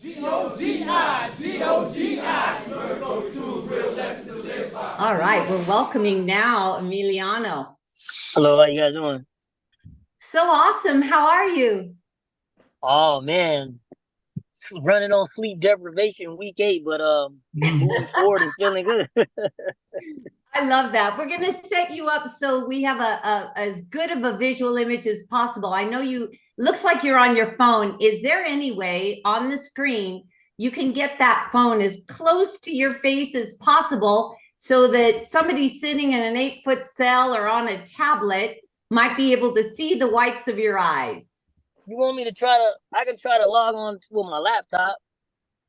GOGI, GOGI. Learn those tools, real lessons to live by. All right, we're welcoming now Emileanno. Hello, how you guys doing? So awesome. How are you? Oh man, running on sleep deprivation week 8, but moving forward and feeling good. I love that. We're going to set you up so we have a as good of a visual image as possible. I know you looks like you're on your phone. Is there any way on the screen you can get that phone as close to your face as possible so that somebody sitting in an 8-foot cell or on a tablet might be able to see the whites of your eyes? You want me to try to? I can try to log on to my laptop.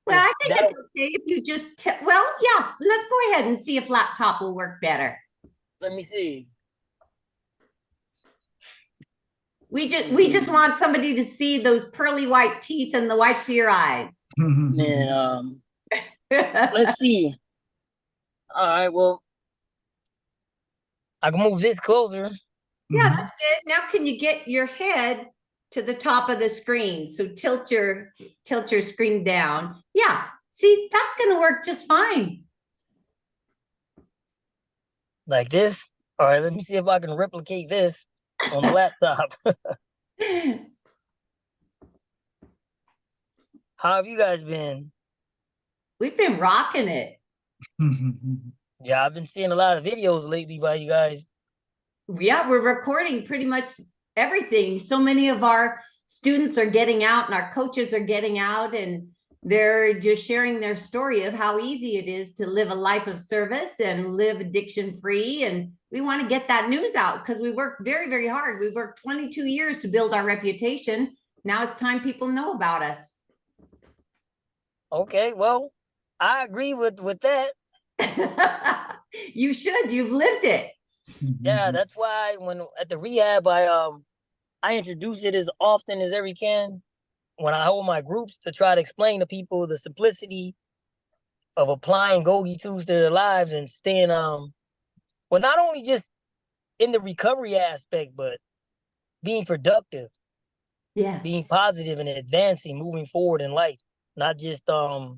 Well, I think That it's okay if you just, well, yeah, let's go ahead and see if laptop will work better. let me see. We just want somebody to see those pearly white teeth and the whites of your eyes. Man, let's see. All right, well, I can move this closer. Yeah, that's good. Now can you get your head to the top of the screen? So tilt your screen down. Yeah. See, that's going to work just fine. Like this. All right, let me see if I can replicate this on the laptop. How have you guys been? We've been rocking it. Yeah, I've been seeing a lot of videos lately by you guys. Yeah, we're recording pretty much everything. So many of our students are getting out and our coaches are getting out and they're just sharing their story of how easy it is to live a life of service and live addiction free. And we want to get that news out because we worked very, very hard. We worked 22 years to build our reputation. Now it's time people know about us. Okay, well, I agree with that. You should. You've lived it. Yeah, that's why when at the rehab I introduce it as often as every can when I hold my groups to try to explain to people the simplicity of applying Gogi tools to their lives and staying well, not only just in the recovery aspect, but being productive, Yeah. being positive and advancing, moving forward in life. Not just oh,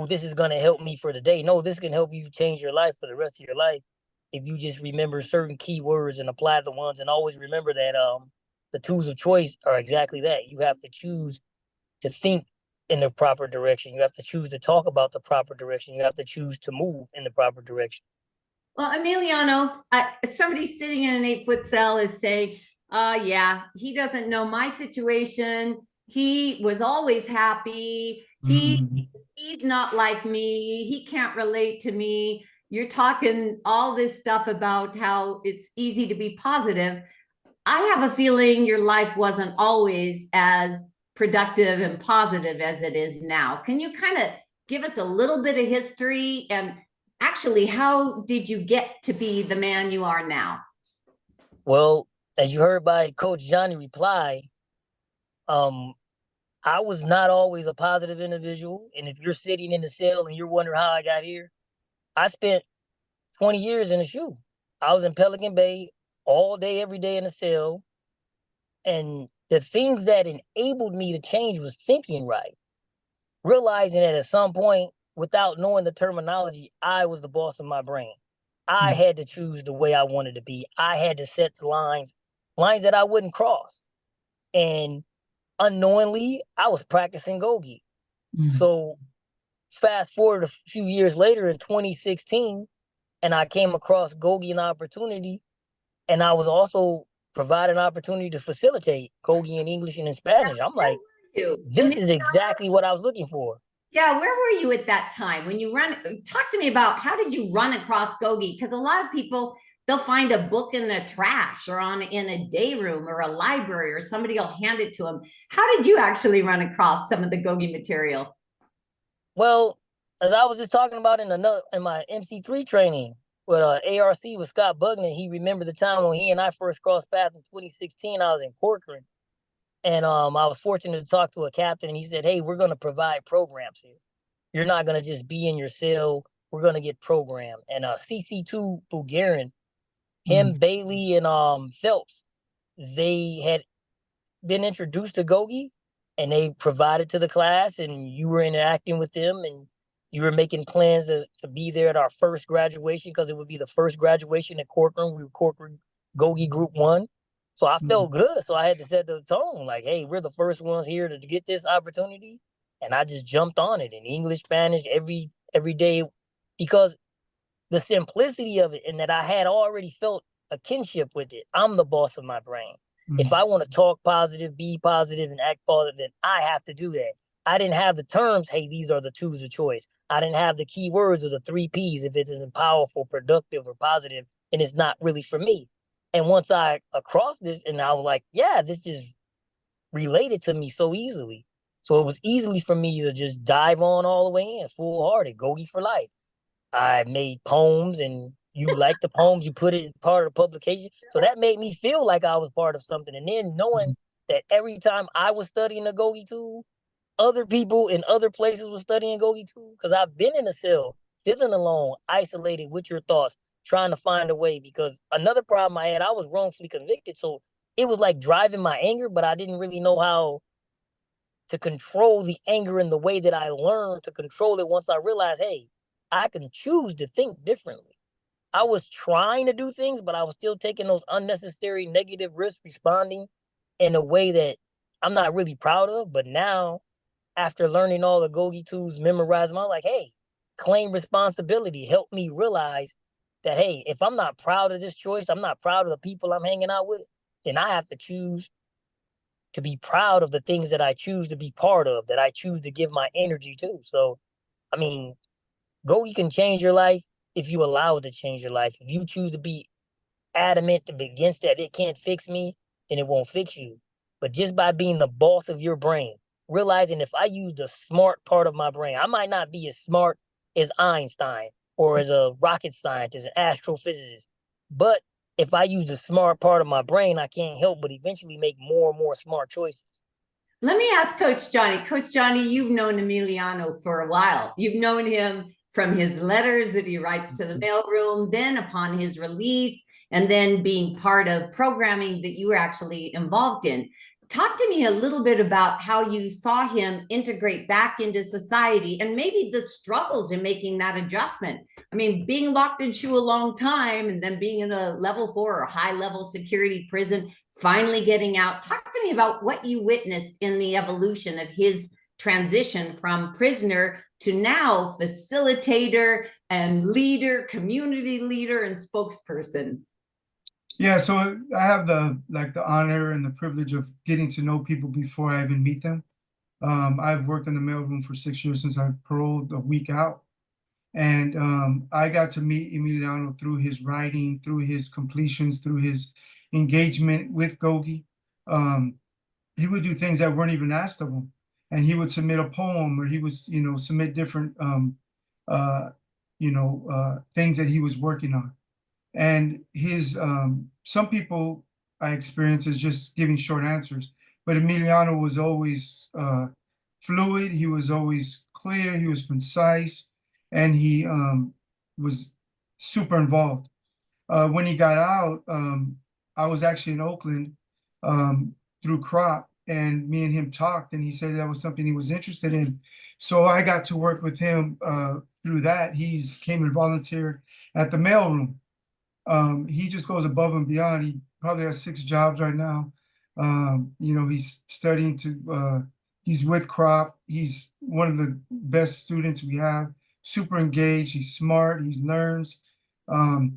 this is gonna help me for the day. No, this can help you change your life for the rest of your life if you just remember certain keywords and apply the ones, and always remember that the tools of choice are exactly that. You have to choose to think in the proper direction. You have to choose to talk about the proper direction. You have to choose to move in the proper direction. Well, Emileanno, somebody sitting in an 8-foot cell is saying, yeah, he doesn't know my situation. He was always happy. He's not like me. He can't relate to me. You're talking all this stuff about how it's easy to be positive. I have a feeling your life wasn't always as productive and positive as it is now. Can you kind of give us a little bit of history and actually how did you get to be the man you are now? Well, as you heard by Coach Johnny reply, um, I was not always a positive individual. And if you're sitting in the cell and you're wondering how I got here, I spent 20 years in the shoe. I was in Pelican Bay all day, every day in the cell. And the things that enabled me to change was thinking right, realizing that at some point, without knowing the terminology, I was the boss of my brain. I had to choose the way I wanted to be. I had to set the lines that I wouldn't cross. And unknowingly, I was practicing Gogi. So fast forward a few years later in 2016, and I came across Gogi and opportunity, and I was also provided an opportunity to facilitate Gogi in English and in Spanish. I'm like, this is exactly what I was looking for. Yeah, where were you at that time when you talk to me about how did you run across Gogi? Because a lot of people, they'll find a book in their trash or in a day room or a library or somebody will hand it to them. How did you actually run across some of the Gogi material? Well, as I was just talking about in my MC3 training with ARC with Scott Bugnan, he remembered the time when he and I first crossed paths in 2016. I was in Corcoran, and I was fortunate to talk to a captain, and he said, "Hey, we're going to provide programs here. You're not going to just be in your cell. We're going to get programmed." And CC2 Bulgarian, him, Bailey, and Phelps, they had been introduced to Gogi, and they provided to the class, and you were interacting with them, and you were making plans to be there at our first graduation, because it would be the first graduation at Corcoran. We were Corcoran GOGI Group 1. So I felt good. So I had to set the tone like, hey, we're the first ones here to get this opportunity. And I just jumped on it in English, Spanish, every day, because the simplicity of it, and that I had already felt a kinship with it. I'm the boss of my brain. If I want to talk positive, be positive, and act positive, then I have to do that. I didn't have the terms, hey, these are the tools of choice. I didn't have the key words or the 3 Ps. If it isn't powerful, productive, or positive, and it's not really for me. And once I across this, and I was like, yeah, this just related to me so easily. So it was easily for me to just dive on all the way in, full hearted, Gogi for life. I made poems, and you liked the poems, you put it in part of the publication. So that made me feel like I was part of something. And then knowing that every time I was studying the Gogi tool, other people in other places were studying Gogi tool. Because I've been in a cell, feeling alone, isolated with your thoughts, trying to find a way. Because another problem I had, I was wrongfully convicted. So it was like driving my anger, but I didn't really know how to control the anger in the way that I learned to control it once I realized, hey, I can choose to think differently. I was trying to do things, but I was still taking those unnecessary negative risks, responding in a way that I'm not really proud of. But now, after learning all the Gogi tools, memorizing, I'm like, hey, claim responsibility. Help me realize that, hey, if I'm not proud of this choice, I'm not proud of the people I'm hanging out with, then I have to choose to be proud of the things that I choose to be part of, that I choose to give my energy to. So, I mean, Go, you can change your life if you allow it to change your life. If you choose to be adamant to be against that, it can't fix me, then it won't fix you. But just by being the boss of your brain, realizing if I use the smart part of my brain, I might not be as smart as Einstein or as a rocket scientist, an astrophysicist. But if I use the smart part of my brain, I can't help but eventually make more and more smart choices. Let me ask Coach Johnny. Coach Johnny, you've known Emiliano for a while. You've known him from his letters that he writes to the mailroom, then upon his release, and then being part of programming that you were actually involved in. Talk to me a little bit about how you saw him integrate back into society and maybe the struggles in making that adjustment. I mean, being locked in SHU a long time and then being in a level 4 or high level security prison, finally getting out. Talk to me about what you witnessed in the evolution of his transition from prisoner to now facilitator and leader, community leader, and spokesperson. Yeah, so I have the honor and the privilege of getting to know people before I even meet them. I've worked in the mailroom for 6 years since I paroled a week out. And I got to meet Emiliano through his writing, through his completions, through his engagement with Gogi. He would do things that weren't even asked of him. And he would submit a poem, or he would, submit different, things that he was working on. And his, some people I experience as just giving short answers, but Emiliano was always fluid. He was always clear. He was concise, and he was super involved. When he got out, I was actually in Oakland through CROP, and me and him talked, and he said that was something he was interested in. So I got to work with him through that. He came and volunteered at the mailroom. He just goes above and beyond. He probably has 6 jobs right now. He's studying he's with CROP. He's one of the best students we have, super engaged. He's smart, he learns. I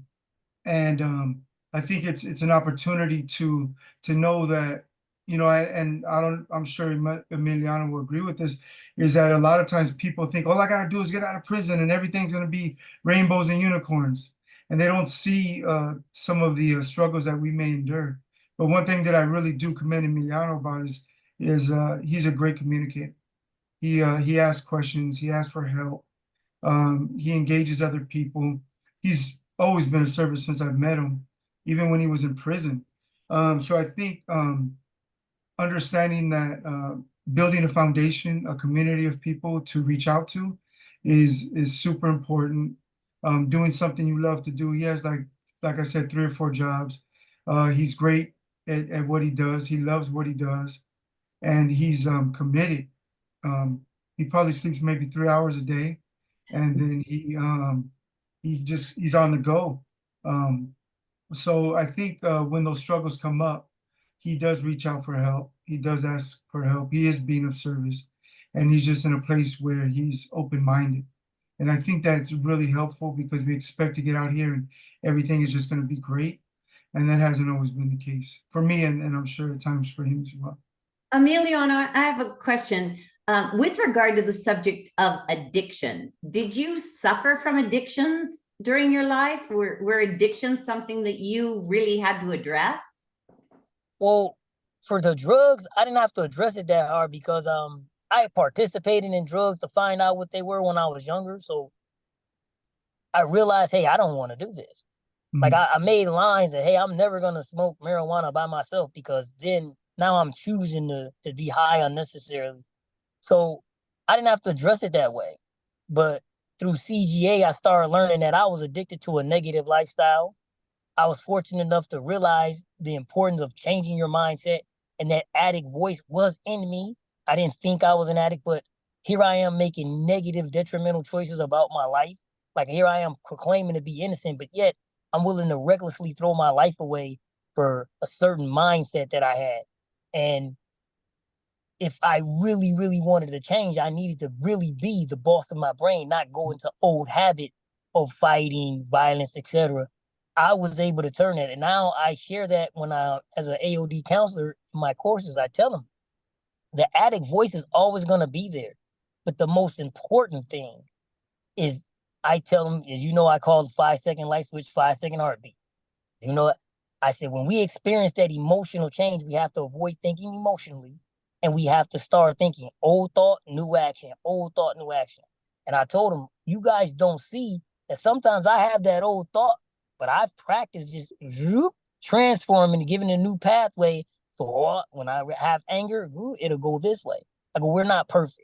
think it's an opportunity to know that, I'm sure Emiliano will agree with this, is that a lot of times people think, all I gotta do is get out of prison and everything's gonna be rainbows and unicorns. And they don't see some of the struggles that we may endure. But one thing that I really do commend Emiliano about is he's a great communicator. He asks questions, he asks for help, he engages other people. He's always been a servant since I've met him, even when he was in prison. So I think understanding that building a foundation, a community of people to reach out to is super important. Doing something you love to do. He has, like I said, 3 or 4 jobs. He's great at what he does. He loves what he does. and he's committed. He probably sleeps maybe 3 hours a day, and then he's on the go. So I think when those struggles come up, he does reach out for help. He does ask for help. He is being of service, and he's just in a place where he's open-minded. And I think that's really helpful because we expect to get out here and everything is just going to be great. And that hasn't always been the case for me, and I'm sure at times for him as well. Emiliano, I have a question. With regard to the subject of addiction, did you suffer from addictions during your life? Were addictions something that you really had to address? Well, for the drugs, I didn't have to address it that hard because I participated in drugs to find out what they were when I was younger. So I realized, hey, I don't want to do this. Like I made lines that, hey, I'm never gonna smoke marijuana by myself because then now I'm choosing to be high unnecessarily. So I didn't have to address it that way. But through CGA, I started learning that I was addicted to a negative lifestyle. I was fortunate enough to realize the importance of changing your mindset, and that addict voice was in me. I didn't think I was an addict, but here I am making negative, detrimental choices about my life. Like here I am proclaiming to be innocent, but yet I'm willing to recklessly throw my life away for a certain mindset that I had. And if I really, really wanted to change, I needed to really be the boss of my brain, not go into old habit of fighting, violence, etc. I was able to turn that. And now I share that when as an AOD counselor in my courses, I tell them the addict voice is always going to be there. But the most important thing is I tell them, as you know, I call the 5-second light switch, 5-second heartbeat. You know, I said, when we experience that emotional change, we have to avoid thinking emotionally, and we have to start thinking old thought, new action, old thought, new action. And I told them, you guys don't see that sometimes I have that old thought, but I've practiced just transforming and giving a new pathway. So when I have anger, it'll go this way. I go, we're not perfect.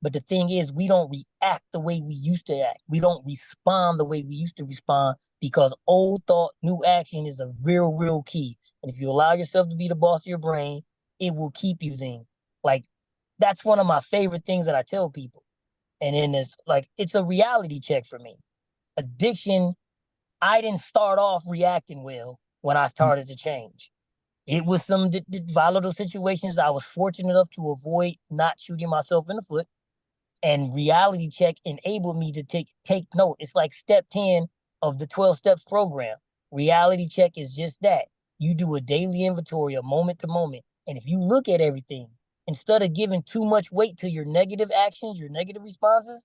But the thing is, we don't react the way we used to act. We don't respond the way we used to respond because old thought, new action is a real, real key. And if you allow yourself to be the boss of your brain, it will keep you then. Like, that's one of my favorite things that I tell people. And then it's a reality check for me. Addiction, I didn't start off reacting well when I started to change. It was some volatile situations I was fortunate enough to avoid not shooting myself in the foot. And reality check enabled me to take note. It's like step 10 of the 12 steps program. Reality check is just that. You do a daily inventory, a moment to moment. And if you look at everything, instead of giving too much weight to your negative actions, your negative responses,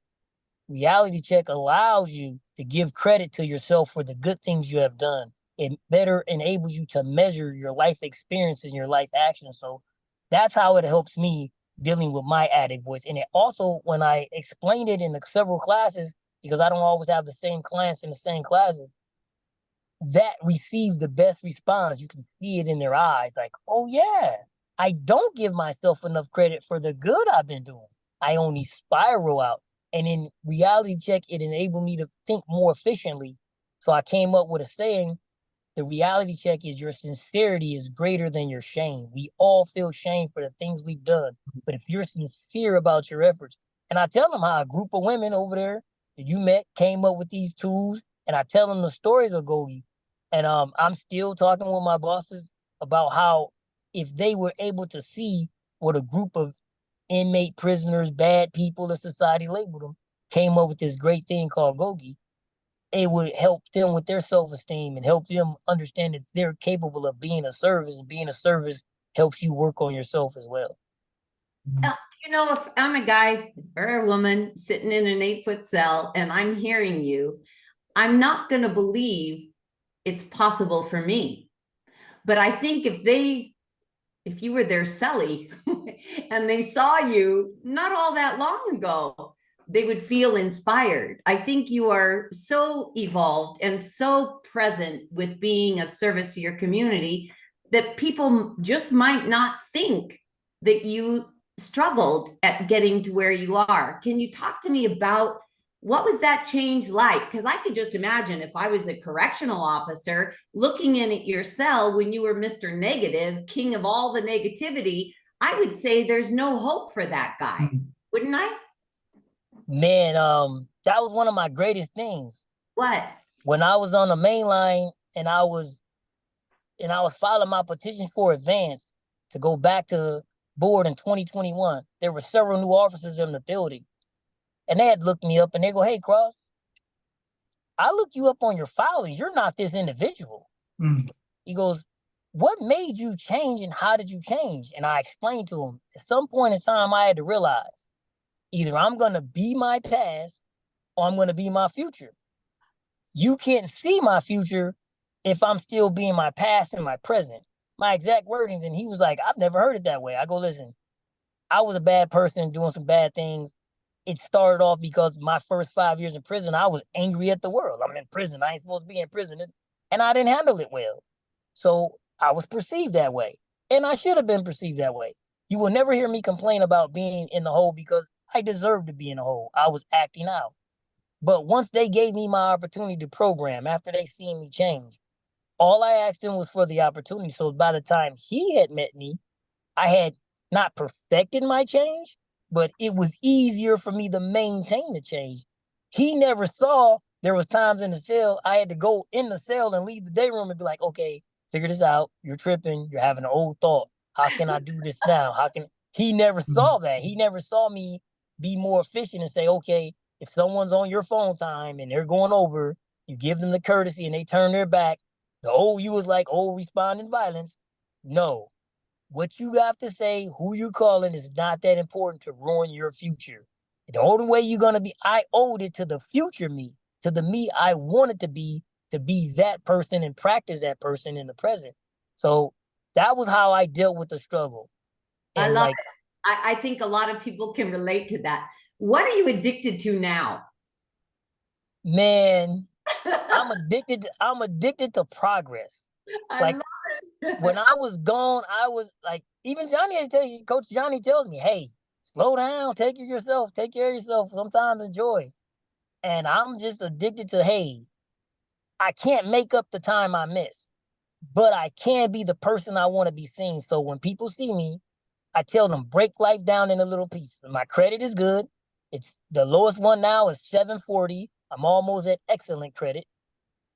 reality check allows you to give credit to yourself for the good things you have done. It better enables you to measure your life experiences and your life actions. So that's how it helps me dealing with my addict voice. And it also, when I explained it in the several classes, because I don't always have the same clients in the same classes, that received the best response. You can see it in their eyes, like, oh yeah, I don't give myself enough credit for the good I've been doing. I only spiral out. And in reality check, it enabled me to think more efficiently. So I came up with a saying, the reality check is your sincerity is greater than your shame. We all feel shame for the things we've done. But if you're sincere about your efforts, and I tell them how a group of women over there that you met came up with these tools, and I tell them the stories of Gogi. And I'm still talking with my bosses about how if they were able to see what a group of inmate prisoners, bad people, as society labeled them, came up with this great thing called Gogi, it would help them with their self-esteem and help them understand that they're capable of being a service, and being a service helps you work on yourself as well. You know, if I'm a guy or a woman sitting in an 8-foot cell and I'm hearing you, I'm not going to believe it's possible for me. But I think if you were their cellie and they saw you not all that long ago, they would feel inspired. I think you are so evolved and so present with being of service to your community that people just might not think that you struggled at getting to where you are. Can you talk to me about what was that change like? Because I could just imagine if I was a correctional officer looking in at your cell when you were Mr. Negative, king of all the negativity, I would say there's no hope for that guy, wouldn't I? Man, that was one of my greatest things. What? When I was on the main line and I was filing my petition for advance to go back to board in 2021, there were several new officers in the building. And they had looked me up and they go, "Hey, Cross, I looked you up on your file and you're not this individual." He goes, "What made you change and how did you change?" And I explained to him, at some point in time, I had to realize either I'm going to be my past or I'm going to be my future. You can't see my future if I'm still being my past and my present. My exact wordings. And he was like, "I've never heard it that way." I go, "Listen, I was a bad person doing some bad things. It started off because my first 5 years in prison, I was angry at the world. I'm in prison. I ain't supposed to be in prison. And I didn't handle it well. So I was perceived that way. And I should have been perceived that way. You will never hear me complain about being in the hole because I deserved to be in the hole. I was acting out. But once they gave me my opportunity to program, after they seen me change, all I asked them was for the opportunity. So by the time he had met me, I had not perfected my change, but it was easier for me to maintain the change. He never saw there was times in the cell I had to go in the cell and leave the day room and be like, "Okay, figure this out. You're tripping. You're having an old thought. How can I do this now? How can..." He never saw that. He never saw me be more efficient and say, "Okay, if someone's on your phone time and they're going over, you give them the courtesy and they turn their back." The old you was like, "Oh, responding violence." No, what you have to say, who you're calling, is not that important to ruin your future. The only way you're going to be, I owed it to the future me, to the me I wanted to be that person and practice that person in the present. So that was how I dealt with the struggle. I And love like, it. I think a lot of people can relate to that. What are you addicted to now? man, I'm addicted to progress. I Like love it. when I was gone, I was like, even Coach Johnny tells me, "Hey, slow down, take care of yourself, sometimes enjoy." And I'm just addicted to, hey, I can't make up the time I miss, but I can be the person I want to be seen. So when people see me, I tell them, break life down in a little piece. My credit is good. It's the lowest one now is 740. I'm almost at excellent credit.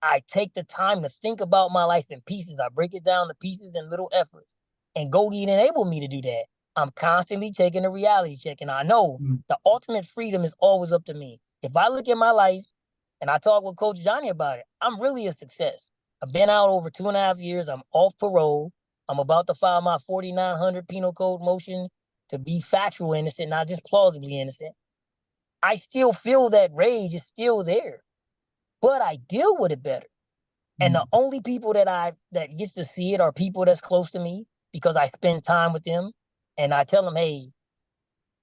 I take the time to think about my life in pieces. I break it down to pieces and little efforts. And Gogi enabled me to do that. I'm constantly taking a reality check. And I know the ultimate freedom is always up to me. If I look at my life and I talk with Coach Johnny about it, I'm really a success. I've been out over 2.5 years. I'm off parole. I'm about to file my 4900 penal code motion to be factual innocent, not just plausibly innocent. I still feel that rage is still there, but I deal with it better. And the only people that gets to see it are people that's close to me because I spend time with them. And I tell them, "Hey,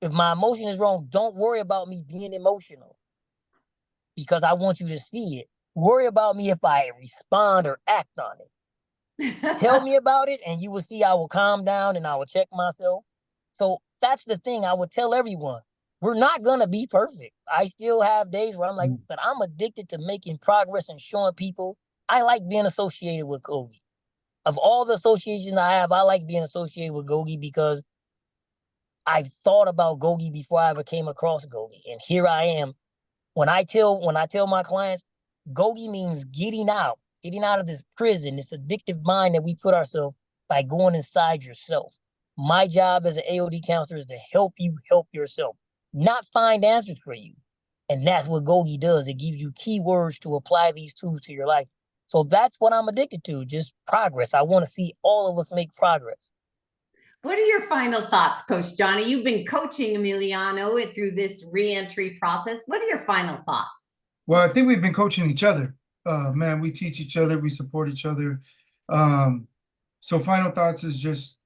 if my emotion is wrong, don't worry about me being emotional because I want you to see it. Worry about me if I respond or act on it. Tell me about it and you will see I will calm down and I will check myself." So that's the thing I would tell everyone. We're not going to be perfect. I still have days where I'm like, but I'm addicted to making progress and showing people I like being associated with Gogi. Of all the associations I have, I like being associated with Gogi because I've thought about Gogi before I ever came across Gogi. And here I am. When I tell my clients, Gogi means getting out of this prison, this addictive mind that we put ourselves by going inside yourself. My job as an AOD counselor is to help you help yourself, not find answers for you. And that's what Gogi does. It gives you keywords to apply these tools to your life. So that's what I'm addicted to, just progress. I want to see all of us make progress. What are your final thoughts, Coach Johnny? You've been coaching Emileanno through this reentry process. What are your final thoughts? Well, I think we've been coaching each other. Man, we teach each other, we support each other. So final thoughts is just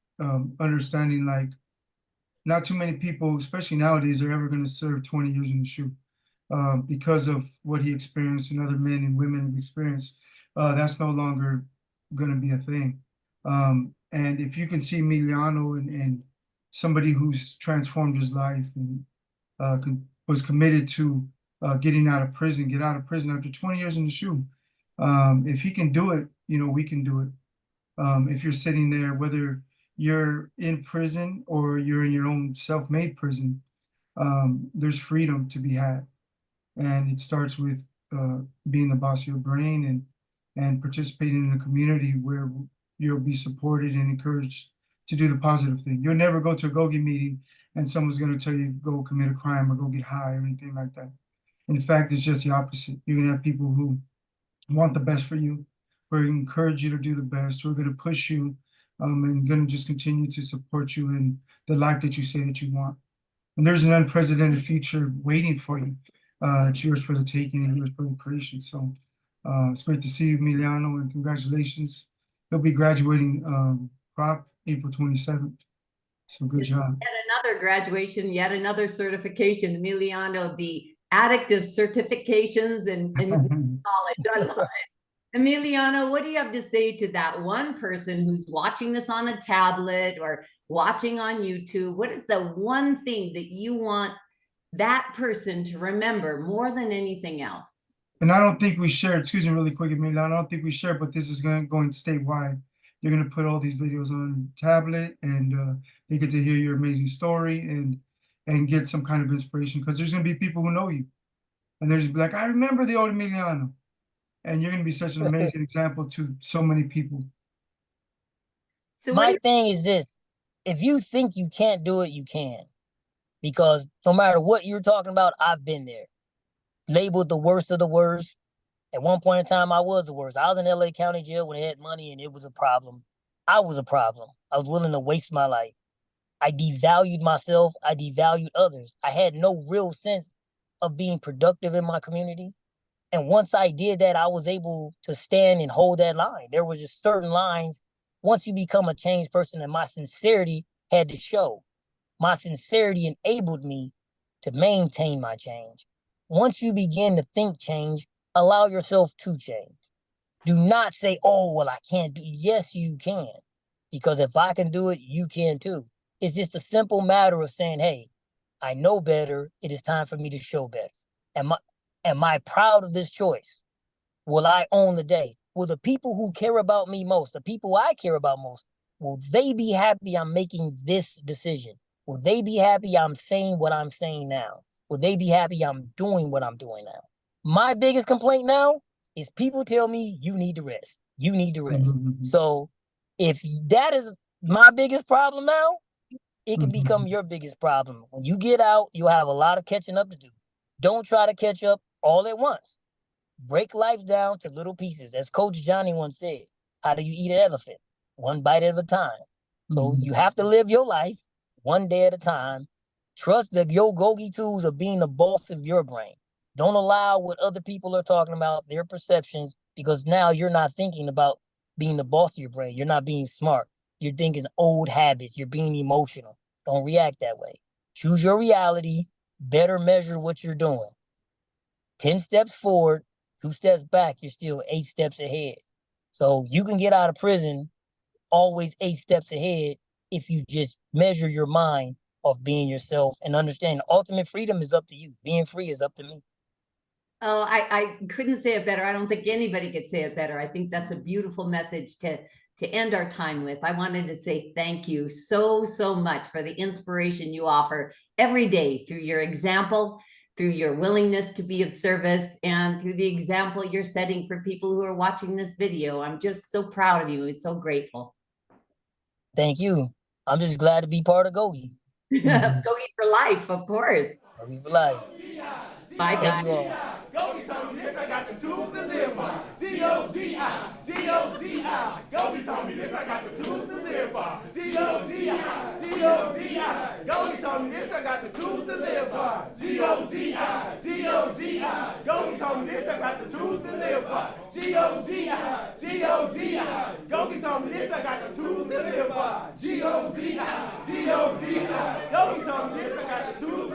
understanding like not too many people, especially nowadays, are ever going to serve 20 years in the shoe because of what he experienced and other men and women have experienced. That's no longer going to be a thing. And if you can see Emiliano and somebody who's transformed his life and was committed to getting out of prison, get out of prison after 20 years in the shoe. If he can do it, we can do it. If you're sitting there, whether you're in prison or you're in your own self-made prison, there's freedom to be had. And it starts with being the boss of your brain and participating in a community where you'll be supported and encouraged to do the positive thing. You'll never go to a GOGI meeting and someone's going to tell you go commit a crime or go get high or anything like that. In fact, it's just the opposite. You're going to have people who want the best for you, who are going to encourage you to do the best, who are going to push you, and going to just continue to support you in the life that you say that you want. And there's an unprecedented future waiting for you. It's yours for the taking and yours for the creation. So it's great to see you, Emileanno, and congratulations. He'll be graduating prop April 27th. So good job. Yet another graduation, yet another certification. Emileanno, the addict of certifications and knowledge. I love it. Emileanno, what do you have to say to that one person who's watching this on a tablet or watching on YouTube? What is the one thing that you want that person to remember more than anything else? And I don't think we shared, excuse me really quick, Emileanno, I don't think we shared, but this is going statewide. They're going to put all these videos on tablet, and they get to hear your amazing story and get some kind of inspiration, because there's going to be people who know you. And they're just like, I remember the old Emileanno. And you're going to be such an amazing example to so many people. So my thing is this: if you think you can't do it, you can. Because no matter what you're talking about, I've been there. Labeled the worst of the worst. At one point in time, I was the worst. I was in LA County Jail when I had money, and it was a problem. I was a problem. I was willing to waste my life. I devalued myself. I devalued others. I had no real sense of being productive in my community. And once I did that, I was able to stand and hold that line. There were just certain lines. Once you become a changed person, and my sincerity had to show. My sincerity enabled me to maintain my change. Once you begin to think change, allow yourself to change. Do not say, oh, well, I can't do it. Yes, you can. Because if I can do it, you can too. It's just a simple matter of saying, hey, I know better. It is time for me to show better. Am I proud of this choice? Will I own the day? Will the people who care about me most, the people I care about most, will they be happy I'm making this decision? Will they be happy I'm saying what I'm saying now? Will they be happy I'm doing what I'm doing now? My biggest complaint now is people tell me you need to rest. You need to rest. So if that is my biggest problem now, it can become your biggest problem. When you get out, you'll have a lot of catching up to do. Don't try to catch up all at once. Break life down to little pieces. As Coach Johnny once said, how do you eat an elephant? One bite at a time. So you have to live your life one day at a time. Trust that your GOGI tools of being the boss of your brain. Don't allow what other people are talking about, their perceptions, because now you're not thinking about being the boss of your brain. You're not being smart. You're thinking old habits. You're being emotional. Don't react that way. Choose your reality. Better measure what you're doing. 10 steps forward, 2 steps back, you're still 8 steps ahead. So you can get out of prison always 8 steps ahead if you just measure your mind of being yourself and understand ultimate freedom is up to you. Being free is up to me. Oh, I couldn't say it better. I don't think anybody could say it better. I think that's a beautiful message to end our time with. I wanted to say thank you so much for the inspiration you offer every day through your example, through your willingness to be of service, and through the example you're setting for people who are watching this video. I'm just so proud of you and so grateful. Thank you. I'm just glad to be part of GOGI. GOGI for life, of course. GOGI for life. Bye, guys. Thank you all. GOGI told me this, I got the tools to live by. G-O-G-I, G-O-G-I. GOGI told me this, I got the tools to live by. G-O-G-I, G-O-G-I. GOGI told me this, I got the tools to live by. G-O-G-I, G-O-G-I. GOGI told me this, I got the tools to live by. G-O-G-I, G-O-G-I. GOGI told me this, I got the tools to live by. G-O-G-I, G-O-G-I. GOGI told me this, I got the tools